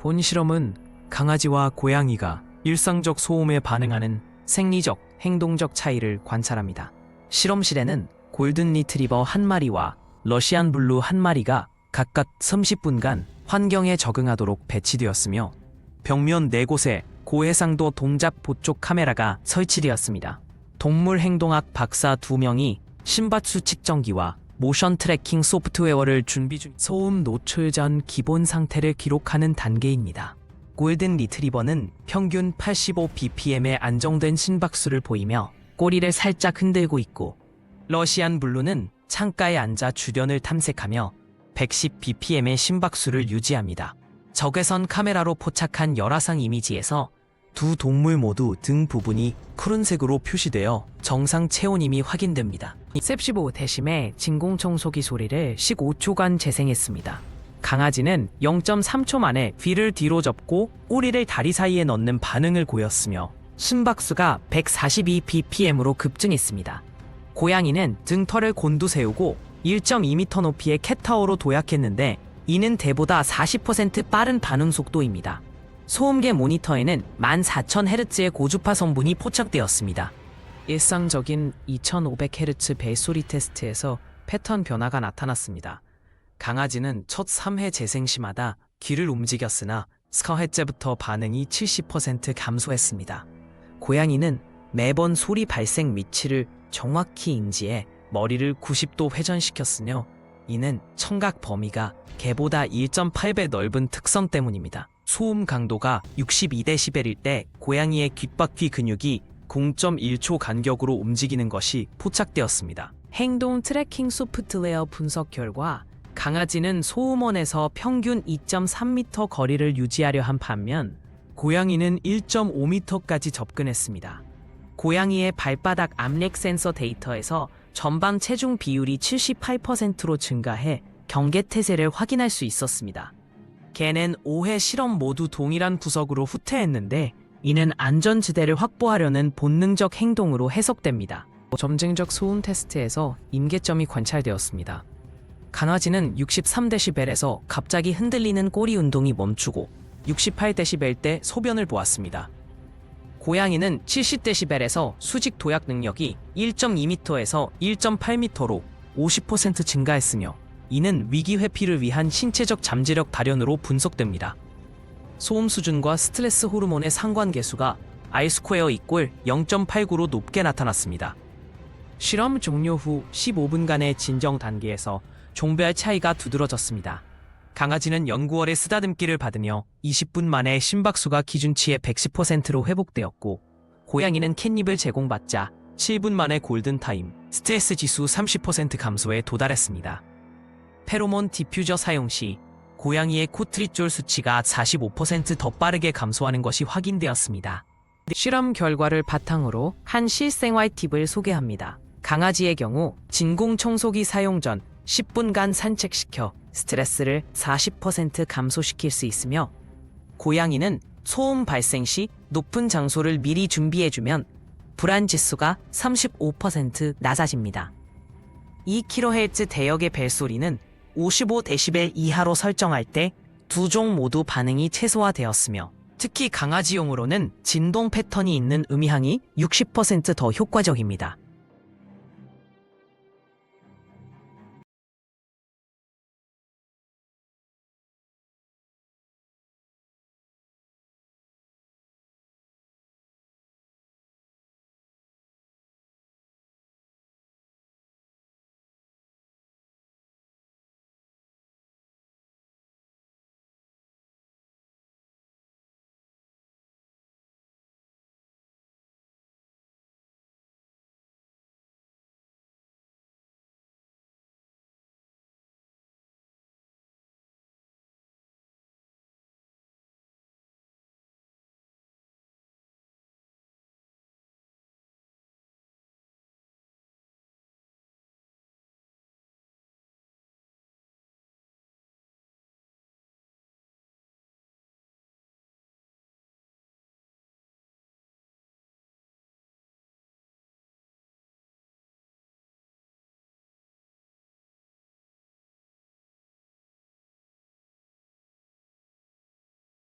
본 실험은 강아지와 고양이가 일상적 소음에 반응하는 생리적, 행동적 차이를 관찰합니다. 실험실에는 골든 리트리버 한 마리와 러시안 블루 한 마리가 각각 30분간 환경에 적응하도록 배치되었으며 벽면 4곳에 고해상도 동작 보촉 카메라가 설치되었습니다. 동물 행동학 박사 2명이 심박수 측정기와 모션 트래킹 소프트웨어를 준비 중 소음 노출 전 기본 상태를 기록하는 단계입니다. 골든 리트리버는 평균 85bpm의 안정된 심박수를 보이며 꼬리를 살짝 흔들고 있고 러시안 블루는 창가에 앉아 주변을 탐색하며 110bpm의 심박수를 유지합니다. 적외선 카메라로 포착한 열화상 이미지에서 두 동물 모두 등 부분이 푸른색으로 표시되어 정상 체온임이 확인됩니다. 15데심의 진공청소기 소리를 15초간 재생했습니다. 강아지는 0.3초 만에 귀를 뒤로 접고 꼬리를 다리 사이에 넣는 반응을 보였으며 심박수가 142bpm으로 급증했습니다. 고양이는 등털을 곤두세우고 1.2m 높이의 캣타워로 도약했는데 이는 대보다 40% 빠른 반응 속도입니다. 소음계 모니터에는 14,000Hz의 고주파 성분이 포착되었습니다. 일상적인 2,500Hz 벨소리 테스트에서 패턴 변화가 나타났습니다. 강아지는 첫 3회 재생 시마다 귀를 움직였으나 4회째부터 반응이 70% 감소했습니다. 고양이는 매번 소리 발생 위치를 정확히 인지해 머리를 90도 회전시켰으며 이는 청각 범위가 개보다 1.8배 넓은 특성 때문입니다. 소음 강도가 62dB일 때 고양이의 귓바퀴 근육이 0.1초 간격으로 움직이는 것이 포착되었습니다. 행동 트래킹 소프트웨어 분석 결과 강아지는 소음원에서 평균 2.3m 거리를 유지하려 한 반면 고양이는 1.5m까지 접근했습니다. 고양이의 발바닥 압력 센서 데이터에서 전방 체중 비율이 78%로 증가해 경계태세를 확인할 수 있었습니다. 개는 5회 실험 모두 동일한 구석으로 후퇴했는데 이는 안전지대를 확보하려는 본능적 행동으로 해석됩니다. 점증적 소음 테스트에서 임계점이 관찰되었습니다. 강아지는 63dB에서 갑자기 흔들리는 꼬리 운동이 멈추고 68dB 때 소변을 보았습니다. 고양이는 70dB에서 수직 도약 능력이 1.2m에서 1.8m로 50% 증가했으며 이는 위기 회피를 위한 신체적 잠재력 발현으로 분석됩니다. 소음 수준과 스트레스 호르몬의 상관계수가 R² 이꼴 0.89로 높게 나타났습니다. 실험 종료 후 15분간의 진정 단계에서 종별 차이가 두드러졌습니다. 강아지는 연구원의 쓰다듬기를 받으며 20분 만에 심박수가 기준치의 110%로 회복되었고 고양이는 캣닙을 제공받자 7분 만에 골든타임, 스트레스 지수 30% 감소에 도달했습니다. 페로몬 디퓨저 사용 시 고양이의 코트리졸 수치가 45% 더 빠르게 감소하는 것이 확인되었습니다. 실험 결과를 바탕으로 한 실생활 팁을 소개합니다. 강아지의 경우 진공청소기 사용 전 10분간 산책시켜 스트레스를 40% 감소시킬 수 있으며 고양이는 소음 발생 시 높은 장소를 미리 준비해주면 불안지수가 35% 낮아집니다. 2kHz 대역의 벨소리는 55dB 이하로 설정할 때 두 종 모두 반응이 최소화되었으며 특히 강아지용으로는 진동 패턴이 있는 음향이 60% 더 효과적입니다.